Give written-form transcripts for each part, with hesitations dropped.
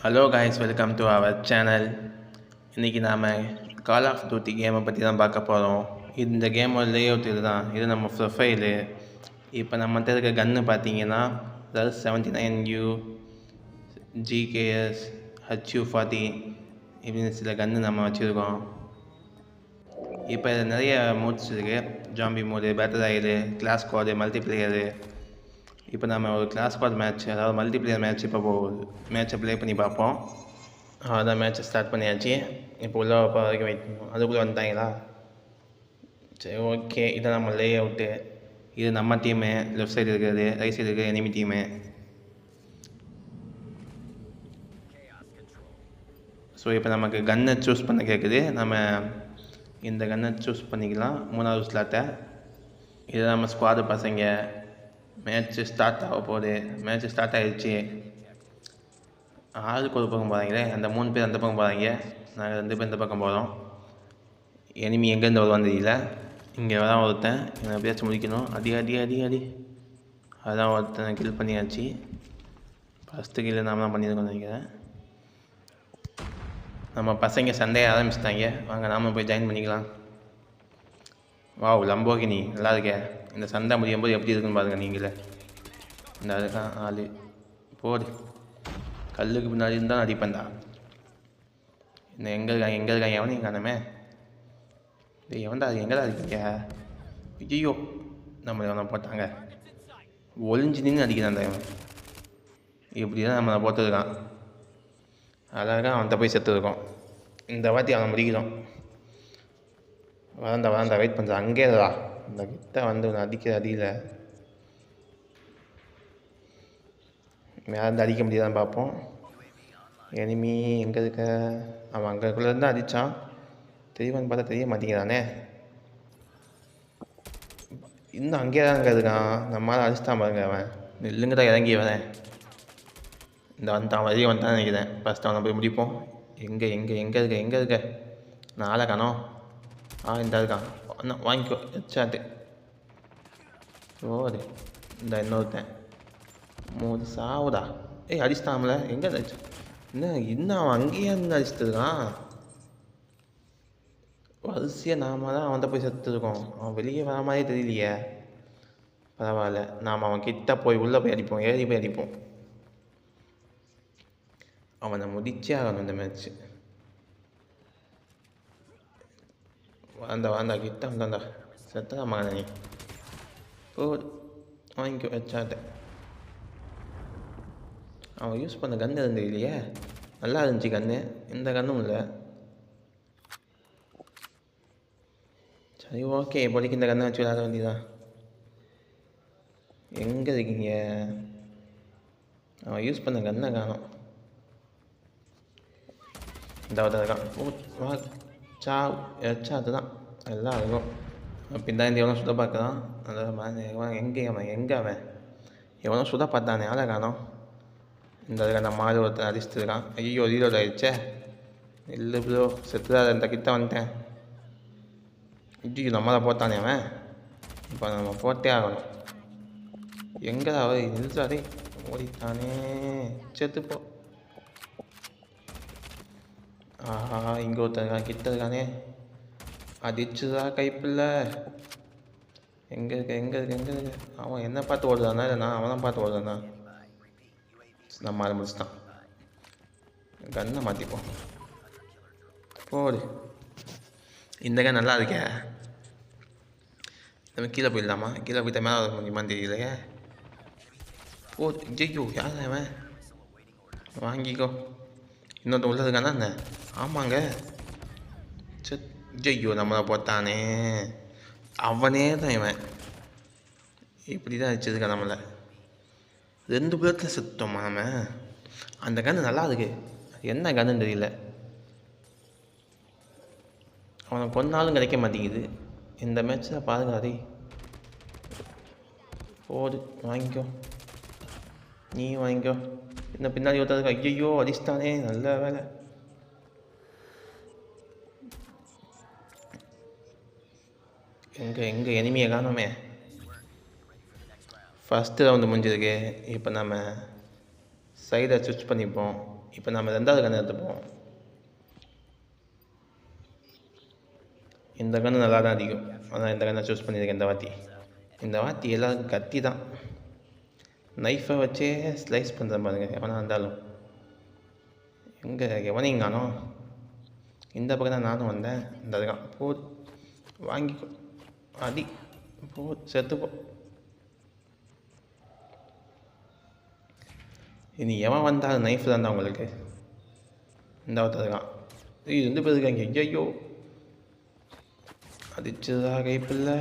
Hello guys, welcome to our channel. இன்றைக்கி நாம் கால் of duty கேமை பற்றி தான் பார்க்க போகிறோம். இந்த கேமோட லேஅவுட் இது தான். இது நம்ம ப்ரொஃபைலு. இப்போ நம்மகிட்ட இருக்க கன்று பார்த்தீங்கன்னா RUS-79U, GKS, HU-40 இப்படின்னு சில கன்று நம்ம வச்சுருக்கோம். இப்போ இதில் நிறைய மோட்ஸ் இருக்குது. Zombie mode, batter ராயலு, class squad, மல்டிப்ளேயரு. இப்போ நம்ம ஒரு கிளாஸ் ஸ்குவாட் மேட்ச், அதாவது மல்டிப்ளேயர் மேட்ச் இப்போ மேட்சை ப்ளே பண்ணி பார்ப்போம். அதான் மேட்ச்சை ஸ்டார்ட் பண்ணியாச்சு. இப்போ உள்ள வரைக்கும் வெயிட் பண்ணுவோம். அதுக்குள்ளே வந்துட்டாங்களா? சரி, ஓகே. இதான் நம்ம லே அவுட்டு. இது நம்ம டீமு. லெஃப்ட் சைடு இருக்கிறது, ரைட் சைடு இருக்கிறது எனிமி டீமு. ஸோ இப்போ நமக்கு கன்னை சூஸ் பண்ண கேட்குது. நம்ம இந்த கன்னை சூஸ் பண்ணிக்கலாம். 3வது ஸ்லாட்டை. இது நம்ம ஸ்குவாடு பசங்க. மேட்ச்சு ஸ்டார்ட் ஆக போகுது. மேட்ச்சு ஸ்டார்ட் ஆகிடுச்சு. ஆளுக்கு ஒரு பக்கம் போகிறாங்களே. அந்த 3 பேர் அந்த பக்கம் போகிறாங்க, நாங்கள் 2 பேர் இந்த பக்கம் போகிறோம். எனிமி எங்கேருந்து வருவான்னு தெரியல. இங்கே வரான் ஒருத்தன். இவனை எப்படியாச்சும் முடிக்கணும். அடி அடி அடி அடி. அதான் ஒருத்தனை கில் பண்ணியாச்சு. ஃபஸ்ட்டு கில் நாம தான் பண்ணியிருக்கோம்னு நினைக்கிறேன். நம்ம பசங்க சண்டையை ஆரம்பிச்சிட்டாங்க. வாங்க நாம போய் ஜாயின் பண்ணிக்கலாம். வாவ், லம்போகினி நல்லா இருக்கே. இந்த சண்டை முடியும் போது எப்படி இருக்குன்னு பாருங்கள் நீங்களே. இந்த அதுதான் ஆள். போடு. கல்லுக்கு பின்னாடி இருந்தால் அடிப்பேன்டா. இந்த எங்கே இருக்காங்க எவனையும் காணமே. இது எவன்டா எங்கடா இருக்கீங்க? ஐயோ, நம்மளை எவனை போட்டாங்க. ஒளிஞ்சு நின்று அடிக்கிறான்டா இவன். இப்படி தான் நம்மளை போட்டுருக்கான். அழகாக அவன்கிட்ட போய் செத்துருக்கோம். இந்த வாட்டி அவனை முடிக்கிறோம். வராண்டா வெயிட் பண்ணுறான். அங்கே இருக்கா. இந்த கிட்ட வந்து அடிக்கிற அடியில் மேலே அடிக்க முடியாதான்னு பார்ப்போம். எனிமி எங்கே இருக்க? அவன் அங்கேக்குள்ளேருந்து அடித்தான். தெரியவான்னு பார்த்தா தெரிய மாட்டேங்கிறானே. இன்னும் அங்கேயே தான் அங்கே இருக்கான். நம்மளால் அடிச்சுட்டான் பாருங்க. அவன் நெல்லுங்க தான் இறங்கி வரேன். இந்த வந்துட்டான், வரையும் வந்துட்டான்னு நினைக்கிறேன். ஃபஸ்ட்டு அவனை போய் முடிப்போம். எங்கே இருக்க? நான் ஆளை காணோம். இந்த இருக்கான். வாங்கிக்கோ ஹெட்ஷாட்டு. ஓடு. இந்த இன்னொருத்தன் 3 சாவுடா. அடிச்சிட்டாமல. எங்கே அடிச்சு? இன்னும் அவன் அங்கேயே இருந்து அடிச்சுட்டுருக்கான். வரிசையாக நாம தான் அவன்கிட்ட போய் செத்துருக்கோம். அவன் வெளியே வர மாதிரியே தெரியலையே. பரவாயில்ல, நாம் அவன் கிட்ட போய் உள்ளே போய் அடிப்போம். ஏறி போய் அடிப்போம். அவனை முடிச்சே ஆகணும் இந்த மேட்ச்சு. வாண்டா கிட்ட வந்தாண்டா. செத்தா மகனே நீ. போடு, வாங்கிக்கோ ஹெட்ஷாட்டை. அவன் யூஸ் பண்ண கன்று இருந்தது இல்லையே. நல்லா இருந்துச்சு கன்று. இந்த கன்னும் இல்லை. சரி, ஓகே. இப்போதைக்கு இந்த கன்னை வச்சு விளாட வேண்டியதான். எங்கே இருக்கீங்க? அவன் யூஸ் பண்ண கன்னை காணோம். இந்த இருக்கான். வா, சாவ். ஹெட்ஷாட்டு தான் எல்லாம் இருக்கும். பின்னா இந்த எவனோ சுட பார்க்குறான். அதான் எங்கே அவன் எவனோ சுட பார்த்தானே. ஆளை காணோம். இந்த அதுக்கு அந்த மாடு ஒருத்தன் அடிச்சுட்டுருக்கான். ஐயோ, ரீலோட் ஆகிடுச்சே. இல்லை ப்ரோ, செத்துதான். இந்த கிட்ட வந்துட்டேன். ஐயோ, நம்மளை போட்டானே அவன். இப்போ நம்ம போட்டே ஆகணும். எங்கே அவன் நிறுத்தாதே. ஓடித்தானே. செத்துப்போ. ஆஹா, இங்கே ஒருத்தன் இருக்கான். கிட்ட இருக்கானே. அடிச்சுதா கைப்பில்லை. எங்கே இருக்க? அவன் என்ன பார்த்து ஓடுறானா இல்லை நான் அவனை பார்த்து ஓடுறானா? நம்ம ஆரம்பிச்சிட்டான். கன்னை மாற்றிப்போம். போடு. இந்த கன் நல்லா இருக்கே. நம்ம கீழே போயிடலாமா? கீழே போயிட்ட மேலே வர முடியுமான்னு தெரியலையே. போடு. ஐயோ, யார் அவன்? வாங்கிக்கோ. இன்னொருத்த உள்ள இருக்கானா என்ன? ஆமாங்க. ஐயோ, நம்மளை போட்டானே. அவனே தான் இவன். இப்படி தான் வச்சிருக்கான் நம்மளை. 2 பேர்த்தில் செத்தோமா நம்ம? அந்த கன்று நல்லா இருக்கு. என்ன கன்றுன்னு தெரியல. அவனை கொன்னாலும் கிடைக்க மாட்டேங்குது. இந்த மேட்ச்சில் பாருங்க. அதே போடு, வாங்கிக்கோ. நீ வாங்கிக்கோ. இன்னும் பின்னாடி ஒருத்தருக்கு. ஐயோ, அடிச்சிட்டானே. நல்ல வேலை. எங்கே எனிமியை காணோமே. ஃபஸ்ட்டு ரவுண்டு முடிஞ்சிருக்கு. இப்போ நம்ம சைடை ஸ்விட்ச் பண்ணிப்போம். இப்போ நம்ம 2வது கன்று எடுத்துப்போம். இந்த கன்று நல்லா தான் அடிக்கும். அதான் இந்த கன்னை சூஸ் பண்ணியிருக்கேன் இந்த வாட்டி எல்லாருக்கும் கத்தி தான். நைஃபை வச்சே ஸ்லைஸ் பண்ணுறேன் பாருங்க எவனா இருந்தாலும். எவனையும் காணோம். இந்த பக்கம் தான் நானும் வந்தேன். இந்த இருக்கான். வாங்கிக்கோ அடி செத்துப்போ. இனி எவன் வந்தாலும் நைஃப் தான் உங்களுக்கு. இந்த ஒருத்தர் இருக்கான். 2 பேர் இருக்காங்க. ஐயோ அடிச்சதா கைப்பில்லை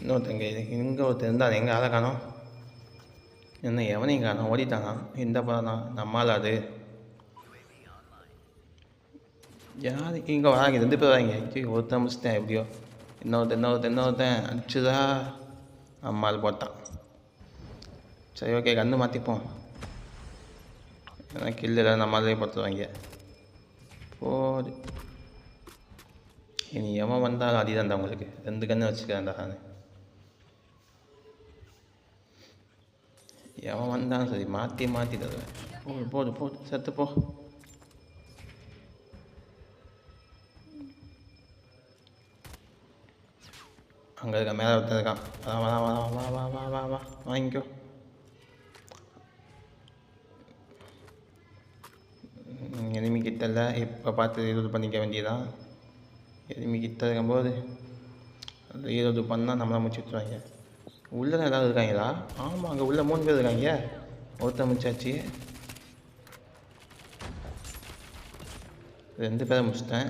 இன்னொருத்தங்க இங்கே ஒருத்தர் இருந்தால் எங்கே ஆளை காணோம். என்ன எவனையும் காணோம், ஓடிட்டானா. இந்த படம் தான் நம்மளால் அது யார் இங்கே வராங்க. 2 பேர் வராங்க. ஒருத்தன் முடிச்சிட்டேன் எப்படியோ. இன்னொருத்தன் அடிச்சுதா அம்மாள் போட்டான். சரி ஓகே கன்று மாற்றிப்போம். ஏன்னா கில்லு எல்லாம் நம்மளாலே பார்த்துருவாங்க. இனி எவன் வந்தாலும் அடிதான்டா உங்களுக்கு. 2 கன்று வச்சுக்கிறேன்டா நான். எவன் வந்தாலும் சரி மாற்றி தருவேன். போடு செத்து போ. அங்கே இருக்கான், மேலே ஒருத்தன் இருக்கான். வா வாங்கிக்கோ. எனிமி கிட்ட இல்லை, இப்போ பார்த்து ரீலோடு பண்ணிக்க வேண்டியதான். எனிமி கிட்ட இருக்கும்போது ரீலோடு பண்ணால் நம்மளை முடிச்சுட்டுருவாங்க. உள்ளே ஏதாவது இருக்காங்களா? ஆமாம், அங்கே உள்ள 3 பேர் இருக்காங்க. ஒருத்தன் முடிச்சாச்சு. 2 பேரை முடிச்சிட்டேன்.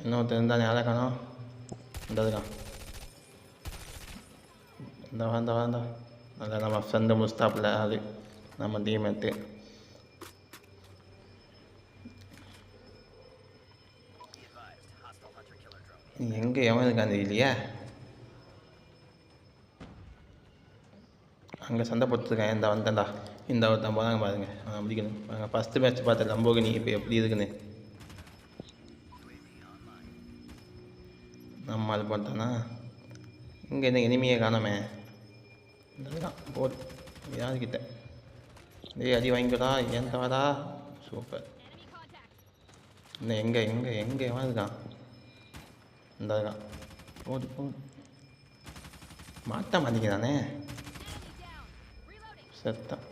இன்னொருத்தன் இருந்தால் யாரை காணோம். இந்த இருக்கான். இந்த வேண்டாம் நல்லா நம்ம ஃப்ரெண்டு முஸ்தாப்பில் அது நம்ம டீமேட்டு. எங்கே எவன் இருக்கான் இல்லையா? அங்கே சண்டை போட்டுருக்கேன். இந்த வந்தேன்டா. இந்த ஒருத்தன் போதாங்க பாருங்க. முடிக்கணும் பாருங்க. ஃபஸ்ட்டு மேட்ச் பார்த்தேன் லம்போகினி. இப்போ எப்படி இருக்குன்னு நம்ம அது போட்டானா. இங்கே என்ன இனிமையை காணாமே. இதுதான் போடு யாருக்கிட்ட. அடி வாங்கிக்கடா. ஏன் தவறா. சூப்பர். இன்னும் எங்கே எவன் இருக்கான். இந்த இருக்கான். போடு மாட்ட மாட்டேங்கிறானே. செத்தான்.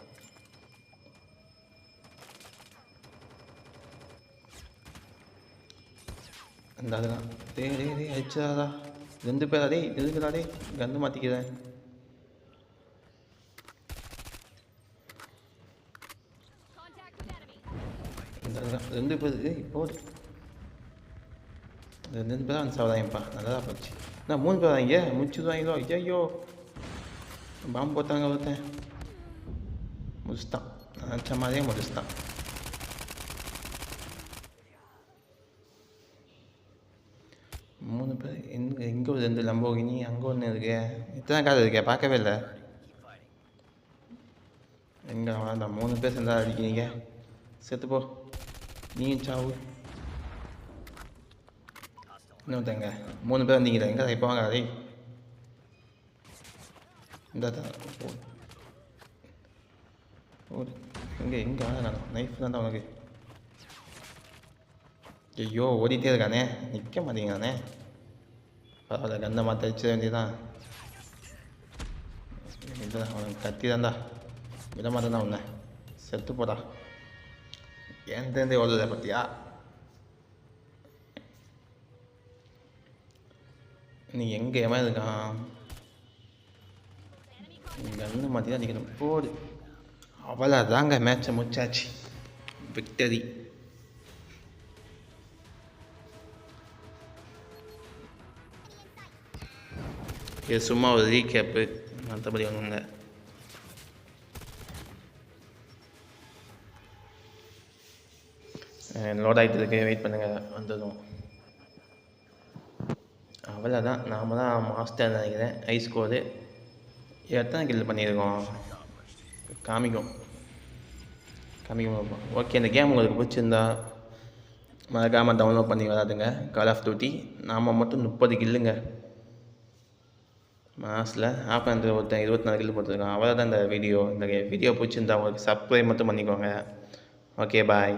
இந்த அதுதான். டேய் அடிச்சதாடா. 2 பேர் அதே இருக்குதாடே. கந்து மாற்றிக்கிறேன். இந்த அதுதான் 2 பேர். போடு 2 பேர் வந்து சாப்பிடாங்கப்பா. நல்லா போச்சு. நான் 3 பேர் வாங்க முடிச்சுடுவாங்களோ. ஐயோ பாம்பு போட்டாங்க ஒருத்தன். முடிச்சுட்டான். நினச்ச மாதிரியே முடிச்சுட்டான். இங்கே ஒரு 2 லம்போகினி. அங்கே ஒன்று இருக்கு. இத்தனை கார் இருக்கே, பார்க்கவே இல்லை. எங்கே வேண்டாம். 3 பேர் சேர்ந்தா அடிக்கிறீங்க. செத்துப்போ. நீயும் சாவு. இன்னொருத்தங்க 3 பேர் வந்தீங்களா. எங்கே இப்போ வாங்க. அதே இந்த எங்கே வாங்க. நைஃப் தான் உனக்கு. ஐயோ ஓடிட்டே இருக்கானே. நிற்க மாட்டேங்கிறானே. பரவாயில்ல கண்ணை மாற்ற வச்சிட வேண்டியதான். இதுதான் அவனுக்கு கத்தி தான்டா. விட மாட்டேன் உன்னை. செத்து போடா. ஏன் தேர்ந்தே ஓடுத பற்றியா. நீ எங்கே எவன் இருக்கான். கண்ணை மாற்றி தான் நிற்கணும். போடு. அவ்வளோதாங்க. மேட்சை முடிச்சாச்சு. விக்டரி. இது சும்மா ஒரு ரீகேப்பு, மற்றபடி ஒன்றுங்க. லோட் ஆகிட்டு இருக்கு. வெயிட் பண்ணுங்கள், வந்ததும். அவ்வளோதான். நாம் தான் மாஸ்டர் நினைக்கிறேன். ஐஸ் கோடு எத்தனை கில் பண்ணியிருக்கோம் காமிக்கும். ஓகே, இந்த கேம் உங்களுக்கு பிடிச்சிருந்தா மறக்காமல் டவுன்லோட் பண்ணி வராதுங்க. கால் ஆஃப் டியூட்டி. நாம் மட்டும் 30 கில்லுங்க. மாஸில் ஆப்பன் ஒருத்தன் 24 கில் போட்டிருக்கான். அவ்வளோ தான் இந்த வீடியோ. இந்த வீடியோ பிடிச்சிருந்தா உங்களுக்கு சப்ஸ்கிரைப் மட்டும் பண்ணிக்கோங்க. Okay bye.